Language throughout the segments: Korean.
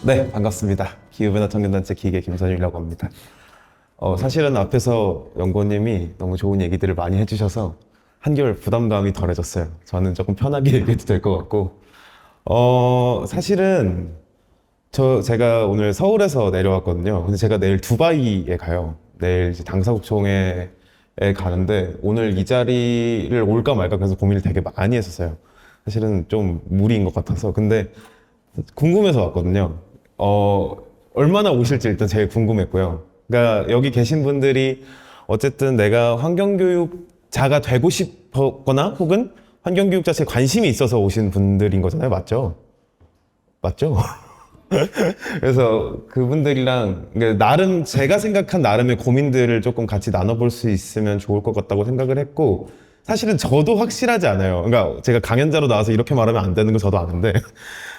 네, 반갑습니다. 기후변화 청년단체 기계 김선율이라고 합니다. 사실은 앞에서 연구원님이 너무 좋은 얘기들을 많이 해주셔서 한결 부담감이 덜해졌어요. 저는 조금 편하게 얘기해도 될 것 같고, 사실은 제가 오늘 서울에서 내려왔거든요. 근데 제가 내일 두바이에 가요. 내일 이제 당사국총회에 가는데 오늘 이 자리를 올까 말까 그래서 고민을 되게 많이 했었어요. 사실은 좀 무리인 것 같아서. 근데 궁금해서 왔거든요. 얼마나 오실지 일단 제일 궁금했고요. 그러니까 여기 계신 분들이 어쨌든 내가 환경교육자가 되고 싶거나 혹은 환경교육 자체에 관심이 있어서 오신 분들인 거잖아요. 맞죠? 맞죠? 그래서 그분들이랑 그러니까 나름 제가 생각한 나름의 고민들을 조금 같이 나눠볼 수 있으면 좋을 것 같다고 생각을 했고 사실은 저도 확실하지 않아요. 그러니까 제가 강연자로 나와서 이렇게 말하면 안 되는 거 저도 아는데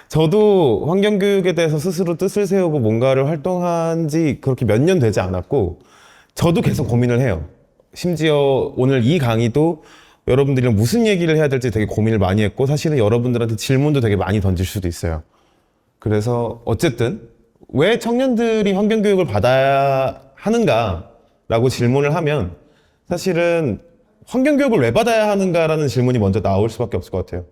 저도 환경교육에 대해서 스스로 뜻을 세우고 뭔가를 활동한 지 그렇게 몇 년 되지 않았고 저도 계속 고민을 해요. 심지어 오늘 이 강의도 여러분들이랑 무슨 얘기를 해야 될지 되게 고민을 많이 했고 사실은 여러분들한테 질문도 되게 많이 던질 수도 있어요. 그래서 어쨌든 왜 청년들이 환경교육을 받아야 하는가라고 질문을 하면 사실은 환경교육을 왜 받아야 하는가라는 질문이 먼저 나올 수밖에 없을 것 같아요.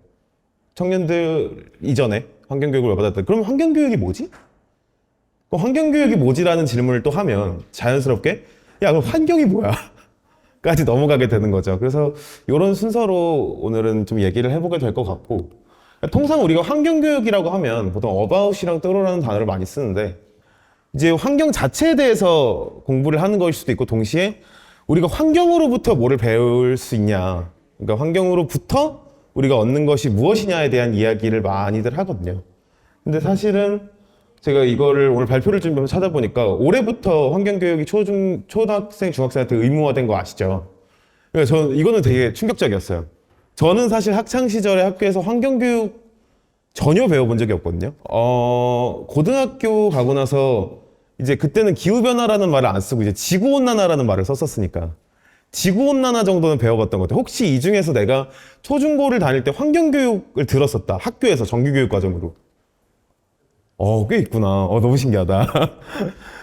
청년들 이전에 환경교육을 왜 받았다. 그럼 환경교육이 뭐지? 그럼 환경교육이 뭐지라는 질문을 또 하면 자연스럽게 야 그럼 환경이 뭐야? 까지 넘어가게 되는 거죠. 그래서 이런 순서로 오늘은 좀 얘기를 해보게 될 것 같고 통상 우리가 환경교육이라고 하면 보통 about이랑 through라는 단어를 많이 쓰는데 이제 환경 자체에 대해서 공부를 하는 것일 수도 있고 동시에 우리가 환경으로부터 뭐를 배울 수 있냐 그러니까 환경으로부터 우리가 얻는 것이 무엇이냐에 대한 이야기를 많이들 하거든요. 근데 사실은 제가 이거를 오늘 발표를 준비하면서 찾아보니까 올해부터 환경교육이 초등학생, 중학생한테 의무화된 거 아시죠? 그러니까 이거는 되게 충격적이었어요. 저는 사실 학창 시절에 학교에서 환경교육 전혀 배워본 적이 없거든요. 고등학교 가고 나서 이제 그때는 기후변화라는 말을 안 쓰고 이제 지구온난화라는 말을 썼었으니까 지구온난화 정도는 배워봤던 것 같아요. 혹시 이 중에서 내가 초중고를 다닐 때 환경교육을 들었었다. 학교에서 정규교육 과정으로. 꽤 있구나. 너무 신기하다.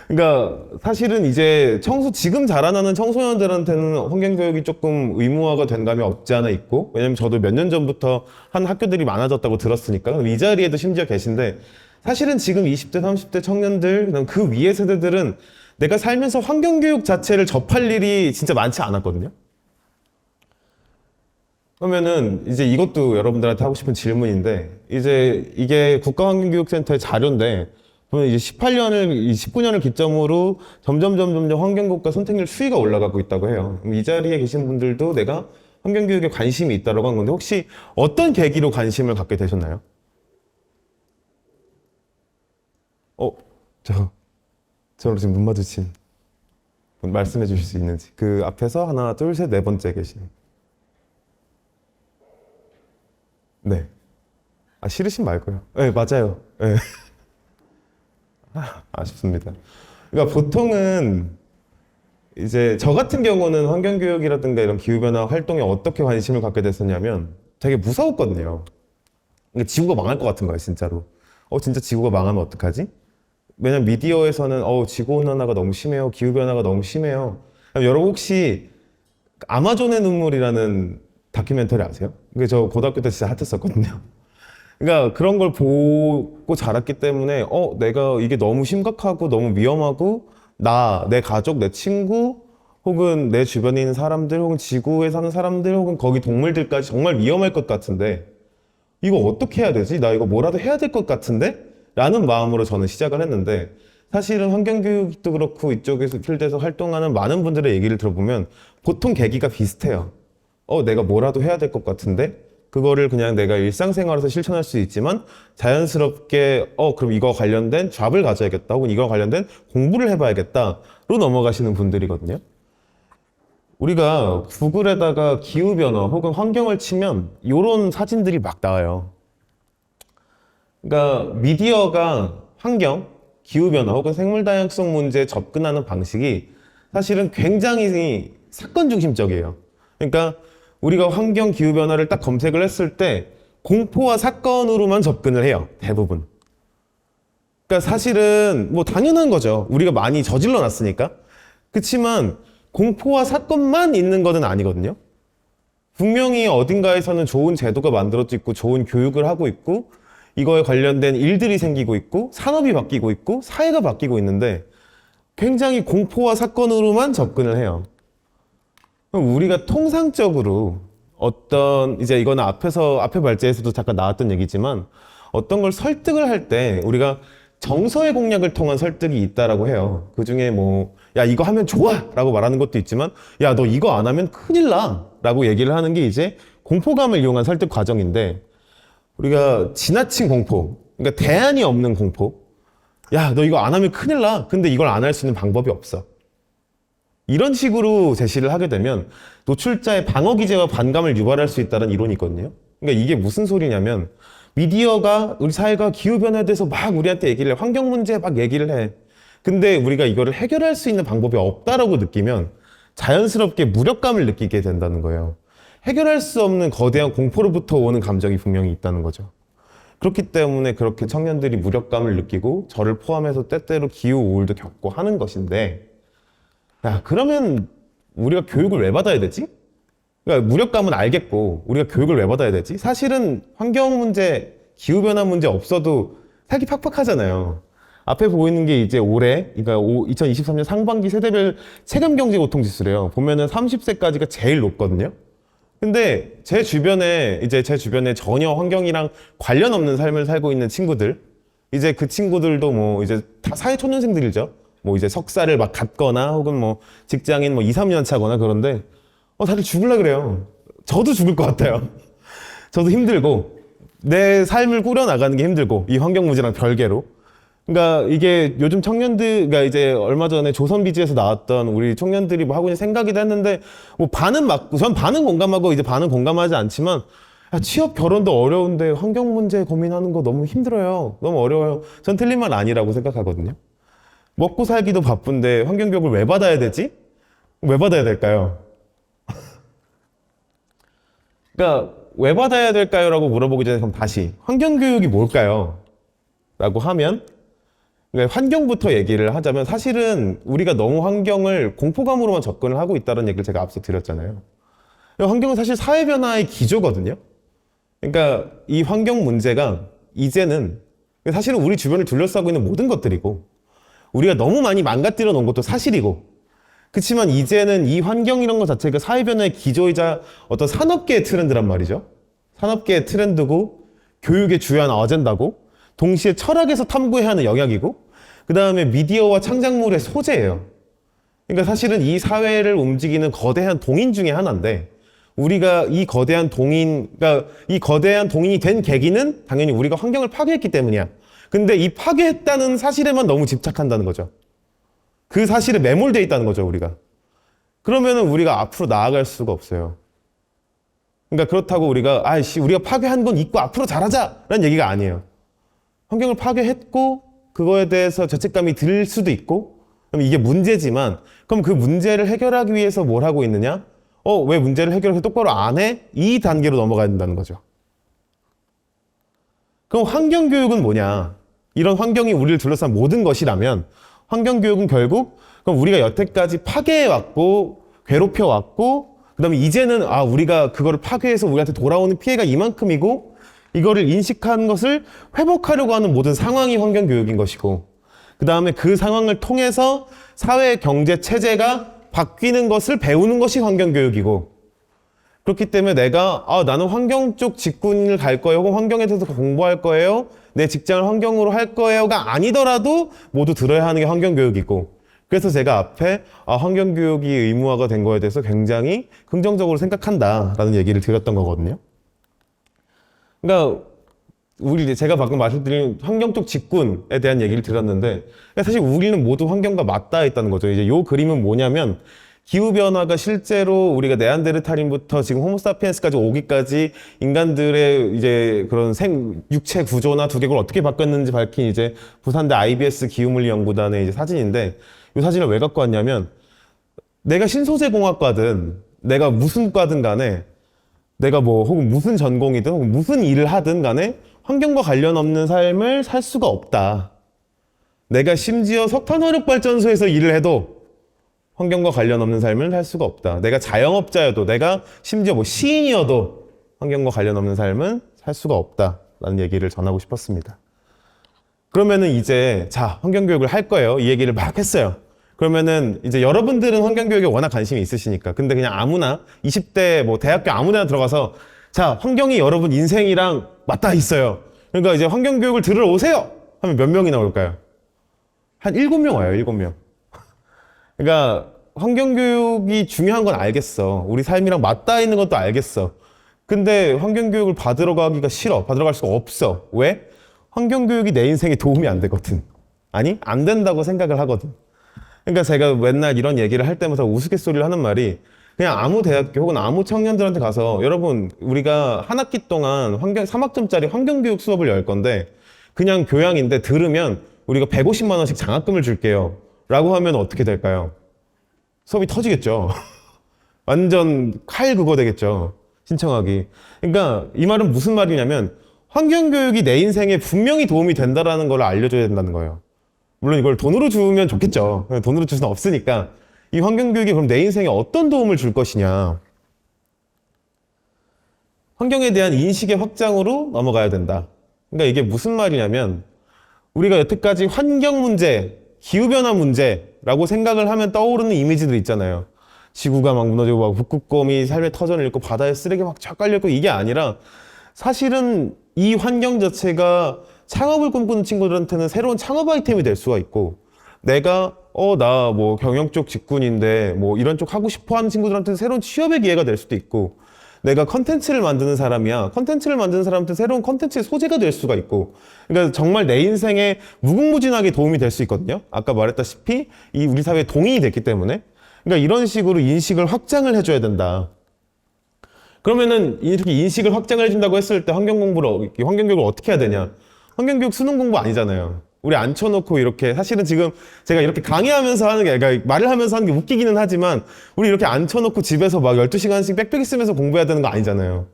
그러니까 사실은 이제 지금 자라나는 청소년들한테는 환경교육이 조금 의무화가 된 감이 없지 않아 있고, 왜냐면 저도 몇 년 전부터 한 학교들이 많아졌다고 들었으니까, 이 자리에도 심지어 계신데, 사실은 지금 20대, 30대 청년들, 그다음 그 위의 세대들은 내가 살면서 환경교육 자체를 접할 일이 진짜 많지 않았거든요. 그러면은 이제 이것도 여러분들한테 하고 싶은 질문인데 이제 이게 국가환경교육센터의 자료인데 보면 이제 19년을 기점으로 점점 환경교육과 선택률 수위가 올라가고 있다고 해요. 이 자리에 계신 분들도 내가 환경교육에 관심이 있다고 한 건데 혹시 어떤 계기로 관심을 갖게 되셨나요? 저랑 지금 눈 마주친 분 말씀해 주실 수 있는지 그 앞에서 하나 둘 셋 네 번째 계시는 네. 싫으신 말고요. 네, 맞아요. 네. 아쉽습니다. 그러니까 보통은 이제 저 같은 경우는 환경교육이라든가 이런 기후변화 활동에 어떻게 관심을 갖게 됐었냐면 되게 무서웠거든요. 그러니까 지구가 망할 것 같은 거예요, 진짜로. 진짜 지구가 망하면 어떡하지? 왜냐면 미디어에서는 지구온난화가 너무 심해요. 기후변화가 너무 심해요. 여러분 혹시 아마존의 눈물이라는 다큐멘터리 아세요? 그게 저 고등학교 때 진짜 핫했었거든요. 그러니까 그런 걸 보고 자랐기 때문에 내가 이게 너무 심각하고 너무 위험하고 내 가족, 내 친구 혹은 내 주변에 있는 사람들 혹은 지구에 사는 사람들 혹은 거기 동물들까지 정말 위험할 것 같은데 이거 어떻게 해야 되지? 나 이거 뭐라도 해야 될 것 같은데? 라는 마음으로 저는 시작을 했는데 사실은 환경교육도 그렇고 이쪽에서 필드에서 활동하는 많은 분들의 얘기를 들어보면 보통 계기가 비슷해요. 내가 뭐라도 해야 될 것 같은데 그거를 그냥 내가 일상생활에서 실천할 수 있지만 자연스럽게 그럼 이거 관련된 잡을 가져야겠다 혹은 이거 관련된 공부를 해봐야겠다로 넘어가시는 분들이거든요. 우리가 구글에다가 기후변화 혹은 환경을 치면 이런 사진들이 막 나와요. 그러니까 미디어가 환경, 기후변화 혹은 생물다양성 문제에 접근하는 방식이 사실은 굉장히 사건 중심적이에요. 그러니까 우리가 환경 기후변화를 딱 검색을 했을 때 공포와 사건으로만 접근을 해요. 대부분. 그러니까 사실은 뭐 당연한 거죠. 우리가 많이 저질러 놨으니까. 그치만 공포와 사건만 있는 것은 아니거든요. 분명히 어딘가에서는 좋은 제도가 만들어져 있고 좋은 교육을 하고 있고 이거에 관련된 일들이 생기고 있고 산업이 바뀌고 있고 사회가 바뀌고 있는데 굉장히 공포와 사건으로만 접근을 해요. 그럼 우리가 통상적으로 어떤 이제 이거는 앞에 발제에서도 잠깐 나왔던 얘기지만 어떤 걸 설득을 할 때 우리가 정서의 공략을 통한 설득이 있다라고 해요. 그 중에 뭐, 야, 이거 하면 좋아! 라고 말하는 것도 있지만, 야, 너 이거 안 하면 큰일 나! 라고 얘기를 하는 게 이제 공포감을 이용한 설득 과정인데, 우리가 지나친 공포, 그러니까 대안이 없는 공포, 야, 너 이거 안 하면 큰일 나! 근데 이걸 안 할 수 있는 방법이 없어. 이런 식으로 제시를 하게 되면 노출자의 방어 기제와 반감을 유발할 수 있다는 이론이 있거든요. 그러니까 이게 무슨 소리냐면, 미디어가 우리 사회가 기후변화에 대해서 막 우리한테 얘기를 해. 환경 문제 막 얘기를 해. 근데 우리가 이거를 해결할 수 있는 방법이 없다라고 느끼면 자연스럽게 무력감을 느끼게 된다는 거예요. 해결할 수 없는 거대한 공포로부터 오는 감정이 분명히 있다는 거죠. 그렇기 때문에 그렇게 청년들이 무력감을 느끼고 저를 포함해서 때때로 기후 우울도 겪고 하는 것인데, 야, 그러면 우리가 교육을 왜 받아야 되지? 그러니까 무력감은 알겠고 우리가 교육을 왜 받아야 되지? 사실은 환경 문제, 기후변화 문제 없어도 살기 팍팍하잖아요. 앞에 보이는 게 이제 올해, 그러니까 2023년 상반기 세대별 체감경제 고통지수래요. 보면은 30세까지가 제일 높거든요. 근데 제 주변에 전혀 환경이랑 관련 없는 삶을 살고 있는 친구들, 이제 그 친구들도 뭐 이제 다 사회초년생들이죠. 뭐 이제 석사를 막 갔거나 혹은 뭐 직장인 뭐 2, 3년 차거나 그런데 다들 죽을라 그래요. 저도 죽을 것 같아요. 저도 힘들고, 내 삶을 꾸려나가는 게 힘들고, 이 환경 문제랑 별개로. 그러니까 이게 요즘 청년들, 이제 얼마 전에 조선비지에서 나왔던 우리 청년들이 뭐 하고 있는 생각이다 했는데, 뭐 반은 맞고, 전 반은 공감하고 이제 반은 공감하지 않지만, 야, 취업, 결혼도 어려운데 환경 문제 고민하는 거 너무 힘들어요. 너무 어려워요. 전 틀린 말 아니라고 생각하거든요. 먹고 살기도 바쁜데 환경교육을 왜 받아야 되지? 왜 받아야 될까요? 그러니까 왜 받아야 될까요? 라고 물어보기 전에 그럼 다시 환경교육이 뭘까요? 라고 하면 그러니까 환경부터 얘기를 하자면 사실은 우리가 너무 환경을 공포감으로만 접근을 하고 있다는 얘기를 제가 앞서 드렸잖아요. 환경은 사실 사회변화의 기조거든요. 그러니까 이 환경 문제가 이제는 사실은 우리 주변을 둘러싸고 있는 모든 것들이고 우리가 너무 많이 망가뜨려 놓은 것도 사실이고 그렇지만 이제는 이 환경 이런 것 자체가 사회변화의 기조이자 어떤 산업계의 트렌드란 말이죠. 산업계의 트렌드고 교육의 주요한 어젠다고 동시에 철학에서 탐구해야 하는 영역이고 그 다음에 미디어와 창작물의 소재예요. 그러니까 사실은 이 사회를 움직이는 거대한 동인 중에 하나인데 우리가 이 거대한 동인이 된 계기는 당연히 우리가 환경을 파괴했기 때문이야. 근데 이 파괴했다는 사실에만 너무 집착한다는 거죠. 그 사실에 매몰되어 있다는 거죠, 우리가. 그러면은 우리가 앞으로 나아갈 수가 없어요. 그러니까 그렇다고 우리가 우리가 파괴한 건 있고 앞으로 잘하자라는 얘기가 아니에요. 환경을 파괴했고 그거에 대해서 죄책감이 들 수도 있고 그럼 이게 문제지만 그럼 그 문제를 해결하기 위해서 뭘 하고 있느냐? 왜 문제를 해결해서 똑바로 안 해? 이 단계로 넘어가야 된다는 거죠. 그럼 환경교육은 뭐냐? 이런 환경이 우리를 둘러싼 모든 것이라면 환경교육은 결국 그럼 우리가 여태까지 파괴해왔고 괴롭혀왔고 그 다음에 이제는 우리가 그거를 파괴해서 우리한테 돌아오는 피해가 이만큼이고 이거를 인식한 것을 회복하려고 하는 모든 상황이 환경교육인 것이고 그 다음에 그 상황을 통해서 사회, 경제, 체제가 바뀌는 것을 배우는 것이 환경교육이고 그렇기 때문에 내가 나는 환경 쪽 직군을 갈 거예요 혹은 환경에 대해서 공부할 거예요 내 직장을 환경으로 할 거예요가 아니더라도 모두 들어야 하는 게 환경교육이고 그래서 제가 앞에 환경교육이 의무화가 된 거에 대해서 굉장히 긍정적으로 생각한다라는 얘기를 드렸던 거거든요. 그러니까 제가 방금 말씀드린 환경 쪽 직군에 대한 얘기를 드렸는데 사실 우리는 모두 환경과 맞닿아 있다는 거죠. 이제 요 그림은 뭐냐면 기후변화가 실제로 우리가 네안데르탈인부터 지금 호모사피엔스까지 오기까지 인간들의 이제 그런 육체 구조나 두개골 어떻게 바뀌었는지 밝힌 이제 부산대 IBS 기후물리연구단의 이제 사진인데 이 사진을 왜 갖고 왔냐면 내가 신소재공학과든 내가 무슨 과든 간에 내가 뭐 혹은 무슨 전공이든 혹은 무슨 일을 하든 간에 환경과 관련 없는 삶을 살 수가 없다. 내가 심지어 석탄화력발전소에서 일을 해도 환경과 관련 없는 삶을 살 수가 없다. 내가 자영업자여도, 내가 심지어 뭐 시인이어도 환경과 관련 없는 삶은 살 수가 없다라는 얘기를 전하고 싶었습니다. 그러면은 이제 자, 환경교육을 할 거예요. 이 얘기를 막 했어요. 그러면은 이제 여러분들은 환경교육에 워낙 관심이 있으시니까, 근데 그냥 아무나 20대 뭐 대학교 아무데나 들어가서 자, 환경이 여러분 인생이랑 맞닿아 있어요. 그러니까 이제 환경교육을 들으러 오세요 하면 몇 명이 나올까요? 한 7명 와요. 7명. 그러니까 환경교육이 중요한 건 알겠어. 우리 삶이랑 맞닿아 있는 것도 알겠어. 근데 환경교육을 받으러 가기가 싫어. 받으러 갈 수가 없어. 왜? 환경교육이 내 인생에 도움이 안 되거든. 아니, 안 된다고 생각을 하거든. 그러니까 제가 맨날 이런 얘기를 할 때마다 우스갯소리를 하는 말이, 그냥 아무 대학교 혹은 아무 청년들한테 가서 여러분, 우리가 한 학기 동안 3학점짜리 환경교육 수업을 열 건데 그냥 교양인데 들으면 우리가 150만 원씩 장학금을 줄게요 라고 하면 어떻게 될까요? 수업이 터지겠죠. 완전 칼 그거 되겠죠. 신청하기. 그러니까 이 말은 무슨 말이냐면, 환경교육이 내 인생에 분명히 도움이 된다라는 걸 알려줘야 된다는 거예요. 물론 이걸 돈으로 주면 좋겠죠. 돈으로 줄 수는 없으니까. 이 환경교육이 그럼 내 인생에 어떤 도움을 줄 것이냐. 환경에 대한 인식의 확장으로 넘어가야 된다. 그러니까 이게 무슨 말이냐면, 우리가 여태까지 환경 문제, 기후변화 문제라고 생각을 하면 떠오르는 이미지들 있잖아요. 지구가 막 무너지고 막 북극곰이 삶의 터전을 잃고 바다에 쓰레기 막 쫙 깔려있고, 이게 아니라 사실은 이 환경 자체가 창업을 꿈꾸는 친구들한테는 새로운 창업 아이템이 될 수가 있고, 내가 나 뭐 경영 쪽 직군인데 뭐 이런 쪽 하고 싶어 하는 친구들한테는 새로운 취업의 기회가 될 수도 있고, 내가 컨텐츠를 만드는 사람이야. 컨텐츠를 만드는 사람한테 새로운 컨텐츠의 소재가 될 수가 있고, 그러니까 정말 내 인생에 무궁무진하게 도움이 될 수 있거든요. 아까 말했다시피 이 우리 사회에 동인이 됐기 때문에. 그러니까 이런 식으로 인식을 확장을 해줘야 된다. 그러면은 이렇게 인식을 확장을 해준다고 했을 때 환경교육을 어떻게 해야 되냐? 환경교육 수능 공부 아니잖아요. 우리 앉혀놓고 이렇게, 사실은 지금 제가 이렇게 강의하면서 하는 게, 그러니까 말을 하면서 하는 게 웃기기는 하지만, 우리 이렇게 앉혀놓고 집에서 막 12시간씩 빽빽이 쓰면서 공부해야 되는 거 아니잖아요.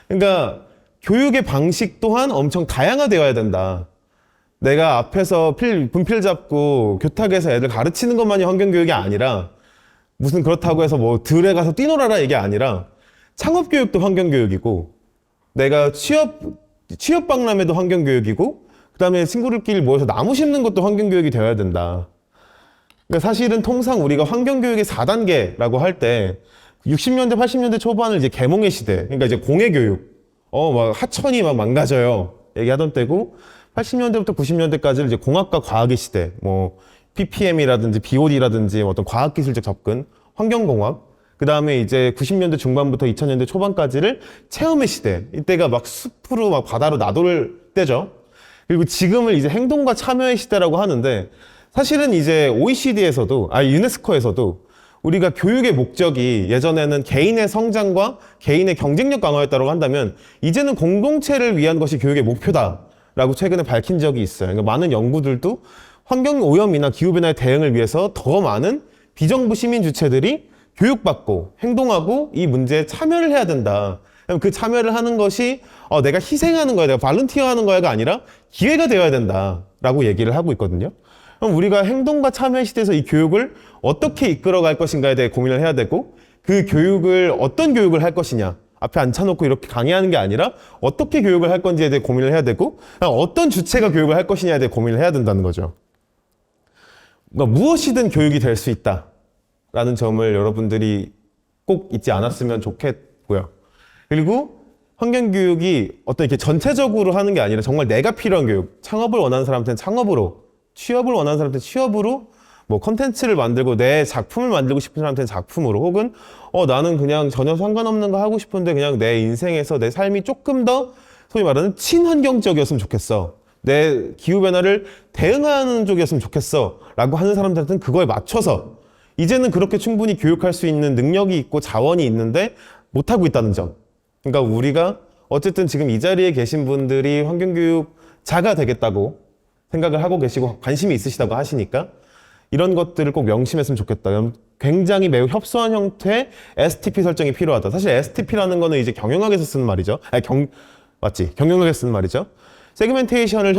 그러니까 교육의 방식 또한 엄청 다양화되어야 된다. 내가 앞에서 분필 잡고 교탁에서 애들 가르치는 것만이 환경교육이 아니라, 무슨 그렇다고 해서 뭐 들에 가서 뛰놀아라 이게 아니라, 창업교육도 환경교육이고, 내가 취업 박람회도 환경교육이고, 그 다음에 친구들끼리 모여서 나무 심는 것도 환경교육이 되어야 된다. 그러니까 사실은 통상 우리가 환경교육의 4단계라고 할 때 60년대, 80년대 초반을 이제 계몽의 시대, 그러니까 이제 공해교육, 막 하천이 막 망가져요 얘기하던 때고, 80년대부터 90년대까지는 이제 공학과 과학의 시대, 뭐 PPM이라든지 BOD라든지 어떤 과학기술적 접근, 환경공학, 그 다음에 이제 90년대 중반부터 2000년대 초반까지를 체험의 시대, 이때가 막 숲으로 막 바다로 나돌 때죠. 그리고 지금을 이제 행동과 참여의 시대라고 하는데, 사실은 이제 OECD에서도, 유네스코에서도 우리가 교육의 목적이 예전에는 개인의 성장과 개인의 경쟁력 강화였다고 한다면, 이제는 공동체를 위한 것이 교육의 목표다라고 최근에 밝힌 적이 있어요. 그러니까 많은 연구들도 환경 오염이나 기후변화의 대응을 위해서 더 많은 비정부 시민 주체들이 교육받고 행동하고 이 문제에 참여를 해야 된다. 그 참여를 하는 것이 내가 희생하는 거야, 내가 발런티어 하는 거야가 아니라 기회가 되어야 된다라고 얘기를 하고 있거든요. 그럼 우리가 행동과 참여의 시대에서 이 교육을 어떻게 이끌어갈 것인가에 대해 고민을 해야 되고, 그 교육을 어떤 교육을 할 것이냐, 앞에 앉혀놓고 이렇게 강의하는 게 아니라 어떻게 교육을 할 건지에 대해 고민을 해야 되고, 어떤 주체가 교육을 할 것이냐에 대해 고민을 해야 된다는 거죠. 그러니까 무엇이든 교육이 될 수 있다라는 점을 여러분들이 꼭 잊지 않았으면 좋겠고요. 그리고 환경교육이 어떤 이렇게 전체적으로 하는 게 아니라 정말 내가 필요한 교육, 창업을 원하는 사람한테는 창업으로, 취업을 원하는 사람한테는 취업으로, 뭐 컨텐츠를 만들고 내 작품을 만들고 싶은 사람한테는 작품으로, 혹은 나는 그냥 전혀 상관없는 거 하고 싶은데 그냥 내 인생에서 내 삶이 조금 더 소위 말하는 친환경적이었으면 좋겠어, 내 기후변화를 대응하는 쪽이었으면 좋겠어 라고 하는 사람들한테는 그거에 맞춰서 이제는 그렇게 충분히 교육할 수 있는 능력이 있고 자원이 있는데 못하고 있다는 점. 그러니까 우리가 어쨌든 지금 이 자리에 계신 분들이 환경교육자가 되겠다고 생각을 하고 계시고 관심이 있으시다고 하시니까 이런 것들을 꼭 명심했으면 좋겠다. 굉장히 매우 협소한 형태의 STP 설정이 필요하다. 사실 STP라는 거는 이제 경영학에서 쓰는 말이죠. 맞지? 경영학에서 쓰는 말이죠. 세그멘테이션을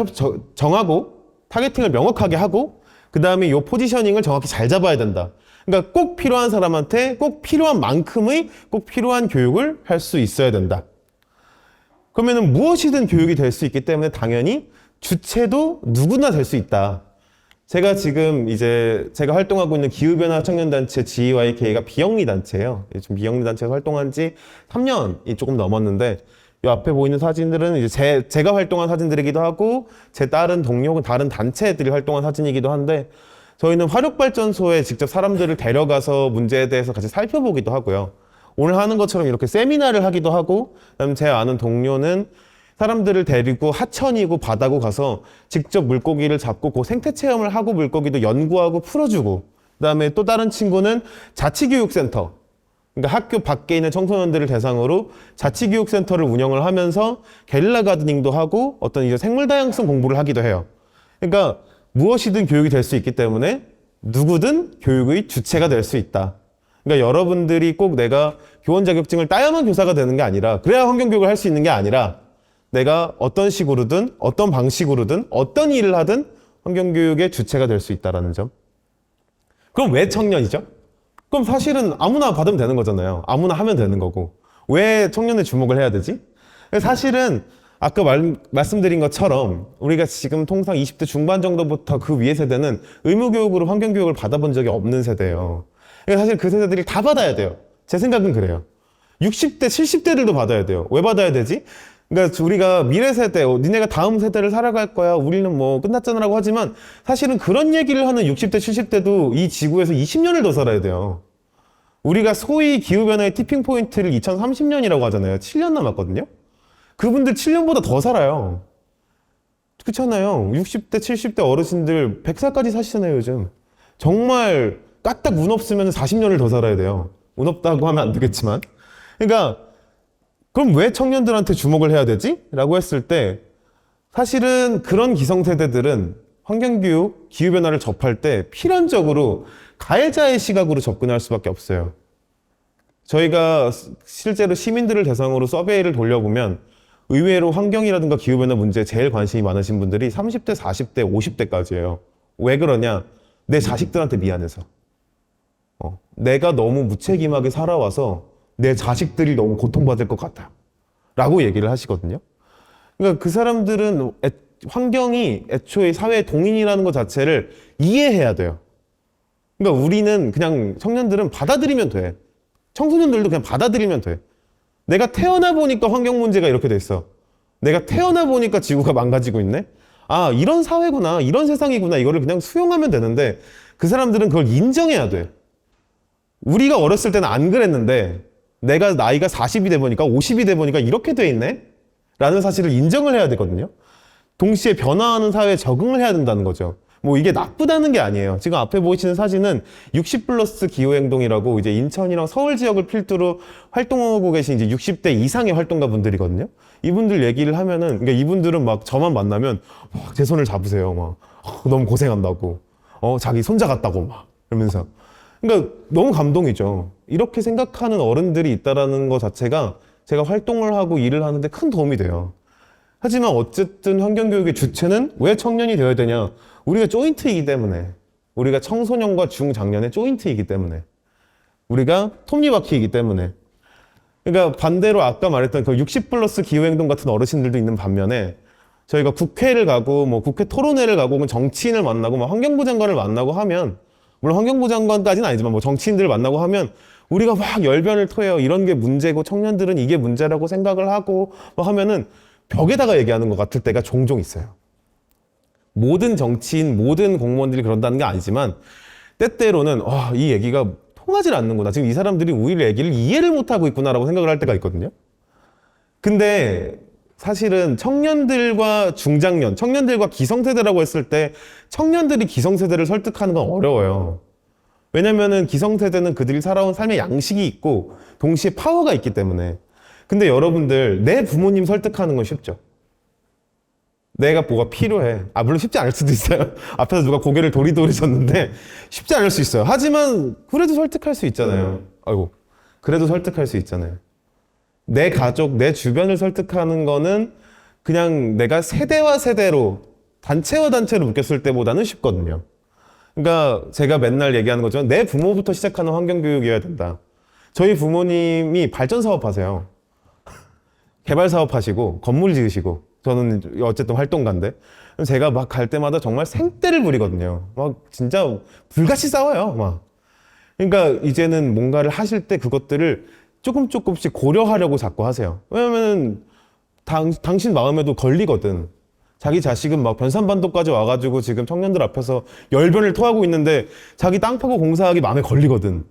정하고 타겟팅을 명확하게 하고 그 다음에 이 포지셔닝을 정확히 잘 잡아야 된다. 그러니까 꼭 필요한 사람한테 꼭 필요한 만큼의 꼭 필요한 교육을 할 수 있어야 된다. 그러면은 무엇이든 교육이 될 수 있기 때문에 당연히 주체도 누구나 될 수 있다. 제가 지금 이제 제가 활동하고 있는 기후변화 청년단체 GYK가 비영리 단체예요. 지금 비영리 단체에서 활동한 지 3년이 조금 넘었는데 이 앞에 보이는 사진들은 이제 제가 활동한 사진들이기도 하고 제 다른 동료 혹은 다른 단체들이 활동한 사진이기도 한데 저희는 화력발전소에 직접 사람들을 데려가서 문제에 대해서 같이 살펴보기도 하고요. 오늘 하는 것처럼 이렇게 세미나를 하기도 하고 그다음에 제 아는 동료는 사람들을 데리고 하천이고 바다고 가서 직접 물고기를 잡고 그 생태 체험을 하고 물고기도 연구하고 풀어주고 그다음에 또 다른 친구는 자치교육센터 그러니까 학교 밖에 있는 청소년들을 대상으로 자치교육센터를 운영을 하면서 게릴라 가드닝도 하고 어떤 이제 생물 다양성 공부를 하기도 해요. 그러니까 무엇이든 교육이 될 수 있기 때문에 누구든 교육의 주체가 될 수 있다. 그러니까 여러분들이 꼭 내가 교원 자격증을 따야만 교사가 되는 게 아니라 그래야 환경교육을 할 수 있는 게 아니라 내가 어떤 식으로든 어떤 방식으로든 어떤 일을 하든 환경교육의 주체가 될 수 있다는 점. 그럼 왜 청년이죠? 그럼 사실은 아무나 받으면 되는 거잖아요. 아무나 하면 되는 거고. 왜 청년에 주목을 해야 되지? 사실은 아까 말씀드린 것처럼 우리가 지금 통상 20대 중반 정도부터 그 위에 세대는 의무교육으로 환경교육을 받아본 적이 없는 세대예요. 그러니까 사실 그 세대들이 다 받아야 돼요. 제 생각은 그래요. 60대, 70대들도 받아야 돼요. 왜 받아야 되지? 그러니까 우리가 미래 세대, 니네가 다음 세대를 살아갈 거야. 우리는 뭐 끝났잖아라고 하지만 사실은 그런 얘기를 하는 60대, 70대도 이 지구에서 20년을 더 살아야 돼요. 우리가 소위 기후변화의 티핑 포인트를 2030년이라고 하잖아요. 7년 남았거든요. 그분들 7년보다 더 살아요. 그렇잖아요. 60대, 70대 어르신들 100살까지 사시잖아요, 요즘. 정말 까딱 운 없으면 40년을 더 살아야 돼요. 운 없다고 하면 안 되겠지만. 그러니까 그럼 왜 청년들한테 주목을 해야 되지? 라고 했을 때 사실은 그런 기성세대들은 환경교육, 기후변화를 접할 때 필연적으로 가해자의 시각으로 접근할 수밖에 없어요. 저희가 실제로 시민들을 대상으로 서베이를 돌려보면 의외로 환경이라든가 기후변화 문제에 제일 관심이 많으신 분들이 30대, 40대, 50대까지예요. 왜 그러냐? 내 자식들한테 미안해서. 내가 너무 무책임하게 살아와서 내 자식들이 너무 고통받을 것 같아. 라고 얘기를 하시거든요. 그러니까 그 사람들은 환경이 애초에 사회의 동인이라는 것 자체를 이해해야 돼요. 그러니까 우리는 그냥 청년들은 받아들이면 돼. 청소년들도 그냥 받아들이면 돼. 내가 태어나 보니까 환경 문제가 이렇게 됐어. 내가 태어나 보니까 지구가 망가지고 있네. 아, 이런 사회구나. 이런 세상이구나. 이거를 그냥 수용하면 되는데 그 사람들은 그걸 인정해야 돼. 우리가 어렸을 때는 안 그랬는데 내가 나이가 40이 돼 보니까 50이 돼 보니까 이렇게 돼 있네? 라는 사실을 인정을 해야 되거든요. 동시에 변화하는 사회에 적응을 해야 된다는 거죠. 뭐 이게 나쁘다는 게 아니에요. 지금 앞에 보이시는 사진은 60+ 기후행동이라고 이제 인천이랑 서울 지역을 필두로 활동하고 계신 이제 60대 이상의 활동가 분들이거든요. 이분들 얘기를 하면은, 그러니까 이분들은 막 저만 만나면 제 손을 잡으세요. 막 너무 고생한다고. 자기 손자 같다고 막 이러면서. 그러니까 너무 감동이죠. 이렇게 생각하는 어른들이 있다라는 것 자체가 제가 활동을 하고 일을 하는데 큰 도움이 돼요. 하지만 어쨌든 환경교육의 주체는 왜 청년이 되어야 되냐? 우리가 조인트이기 때문에. 우리가 청소년과 중장년의 조인트이기 때문에. 우리가 톱니바퀴이기 때문에. 그러니까 반대로 아까 말했던 그 60+ 기후행동 같은 어르신들도 있는 반면에 저희가 국회를 가고 뭐 국회 토론회를 가고 혹은 정치인을 만나고 뭐 환경부 장관을 만나고 하면 물론 환경부 장관까지는 아니지만 뭐 정치인들을 만나고 하면 우리가 막 열변을 토해요. 이런 게 문제고 청년들은 이게 문제라고 생각을 하고 뭐 하면은 벽에다가 얘기하는 것 같을 때가 종종 있어요. 모든 정치인, 모든 공무원들이 그런다는 게 아니지만 때때로는 이 얘기가 통하질 않는구나. 지금 이 사람들이 우리 얘기를 이해를 못하고 있구나라고 생각을 할 때가 있거든요. 근데 사실은 청년들과 중장년, 청년들과 기성세대라고 했을 때 청년들이 기성세대를 설득하는 건 어려워요. 왜냐면은 기성세대는 그들이 살아온 삶의 양식이 있고 동시에 파워가 있기 때문에. 근데 여러분들, 내 부모님 설득하는 건 쉽죠. 내가 뭐가 필요해. 물론 쉽지 않을 수도 있어요. 앞에서 누가 고개를 도리도리셨는데 쉽지 않을 수 있어요. 하지만 그래도 설득할 수 있잖아요. 그래도 설득할 수 있잖아요. 내 가족, 내 주변을 설득하는 거는 그냥 내가 세대와 세대로 단체와 단체로 묶였을 때보다는 쉽거든요. 그러니까 제가 맨날 얘기하는 거지만 내 부모부터 시작하는 환경교육이어야 된다. 저희 부모님이 발전 사업 하세요. 개발 사업 하시고 건물 지으시고 저는 어쨌든 활동가인데 제가 막 갈 때마다 정말 생떼를 부리거든요. 막 진짜 불같이 싸워요. 막. 그러니까 이제는 뭔가를 하실 때 그것들을 조금씩 고려하려고 자꾸 하세요. 왜냐면 당신 마음에도 걸리거든. 자기 자식은 막 변산반도까지 와가지고 지금 청년들 앞에서 열변을 토하고 있는데 자기 땅 파고 공사하기 마음에 걸리거든.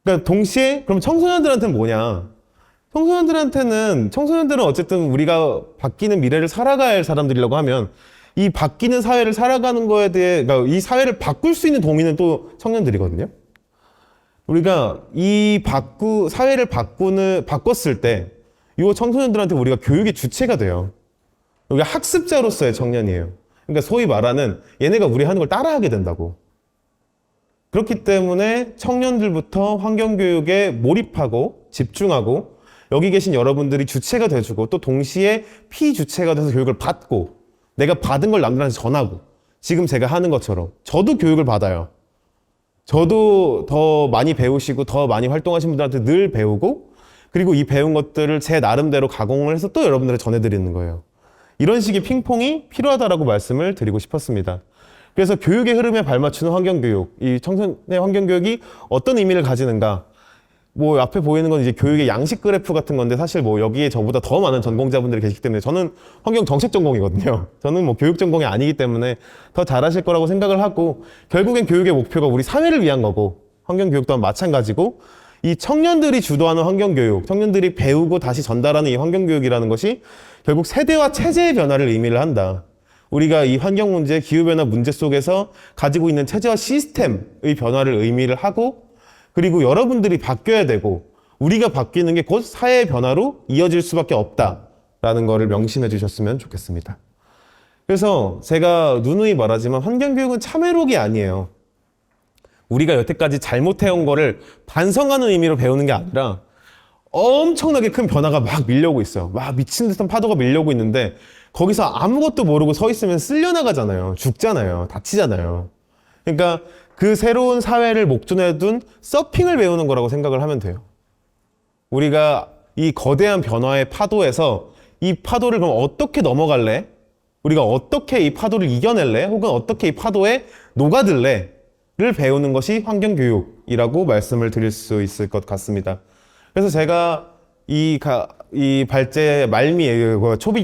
그러니까 동시에 그럼 청소년들한테는 뭐냐? 청소년들은 어쨌든 우리가 바뀌는 미래를 살아가야 할 사람들이라고 하면 이 바뀌는 사회를 살아가는 거에 대해, 그러니까 이 사회를 바꿀 수 있는 동의는 또 청년들이거든요. 우리가 사회를 바꿨을 때, 이 청소년들한테 우리가 교육의 주체가 돼요. 우리가 학습자로서의 청년이에요. 그러니까 소위 말하는 얘네가 우리 하는 걸 따라하게 된다고. 그렇기 때문에 청년들부터 환경교육에 몰입하고 집중하고 여기 계신 여러분들이 주체가 돼주고 또 동시에 피주체가 돼서 교육을 받고 내가 받은 걸 남들한테 전하고 지금 제가 하는 것처럼 저도 교육을 받아요. 저도 더 많이 배우시고 더 많이 활동하신 분들한테 늘 배우고 그리고 이 배운 것들을 제 나름대로 가공을 해서 또 여러분들한테 전해드리는 거예요. 이런 식의 핑퐁이 필요하다라고 말씀을 드리고 싶었습니다. 그래서 교육의 흐름에 발맞추는 환경교육, 이 청소년의 환경교육이 어떤 의미를 가지는가. 뭐 앞에 보이는 건 이제 교육의 양식 그래프 같은 건데 사실 뭐 여기에 저보다 더 많은 전공자분들이 계시기 때문에 저는 환경 정책 전공이거든요. 저는 뭐 교육 전공이 아니기 때문에 더 잘하실 거라고 생각을 하고 결국엔 교육의 목표가 우리 사회를 위한 거고 환경 교육 또한 마찬가지고 이 청년들이 주도하는 환경 교육, 청년들이 배우고 다시 전달하는 이 환경 교육이라는 것이 결국 세대와 체제의 변화를 의미를 한다. 우리가 이 환경 문제, 기후변화 문제 속에서 가지고 있는 체제와 시스템의 변화를 의미를 하고 그리고 여러분들이 바뀌어야 되고 우리가 바뀌는 게 곧 사회의 변화로 이어질 수밖에 없다라는 거를 명심해 주셨으면 좋겠습니다. 그래서 제가 누누이 말하지만 환경교육은 참회록이 아니에요. 우리가 여태까지 잘못해온 거를 반성하는 의미로 배우는 게 아니라 엄청나게 큰 변화가 막 밀려오고 있어요. 막 미친 듯한 파도가 밀려오고 있는데 거기서 아무것도 모르고 서 있으면 쓸려나가잖아요. 죽잖아요. 다치잖아요. 그러니까 그 새로운 사회를 목전에 둔 서핑을 배우는 거라고 생각을 하면 돼요. 우리가 이 거대한 변화의 파도에서 이 파도를 그럼 어떻게 넘어갈래? 우리가 어떻게 이 파도를 이겨낼래? 혹은 어떻게 이 파도에 녹아들래? 를 배우는 것이 환경교육이라고 말씀을 드릴 수 있을 것 같습니다. 그래서 제가 이 발제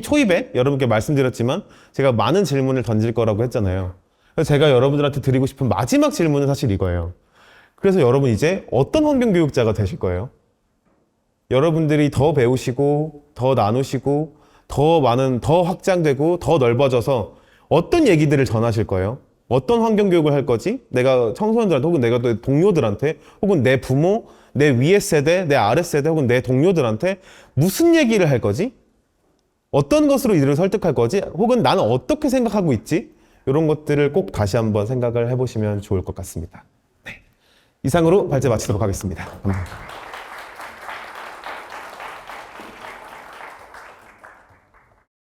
초입에 여러분께 말씀드렸지만 제가 많은 질문을 던질 거라고 했잖아요. 그래서 제가 여러분들한테 드리고 싶은 마지막 질문은 사실 이거예요. 그래서 여러분 이제 어떤 환경교육자가 되실 거예요? 여러분들이 더 배우시고 더 나누시고 더 확장되고 더 넓어져서 어떤 얘기들을 전하실 거예요? 어떤 환경교육을 할 거지? 내가 청소년들한테 혹은 내가 또 동료들한테 혹은 내 부모, 내 위의 세대, 내 아래 세대 혹은 내 동료들한테 무슨 얘기를 할 거지? 어떤 것으로 이들을 설득할 거지? 혹은 나는 어떻게 생각하고 있지? 이런 것들을 꼭 다시 한번 생각을 해보시면 좋을 것 같습니다. 네. 이상으로 발제 마치도록 하겠습니다. 감사합니다.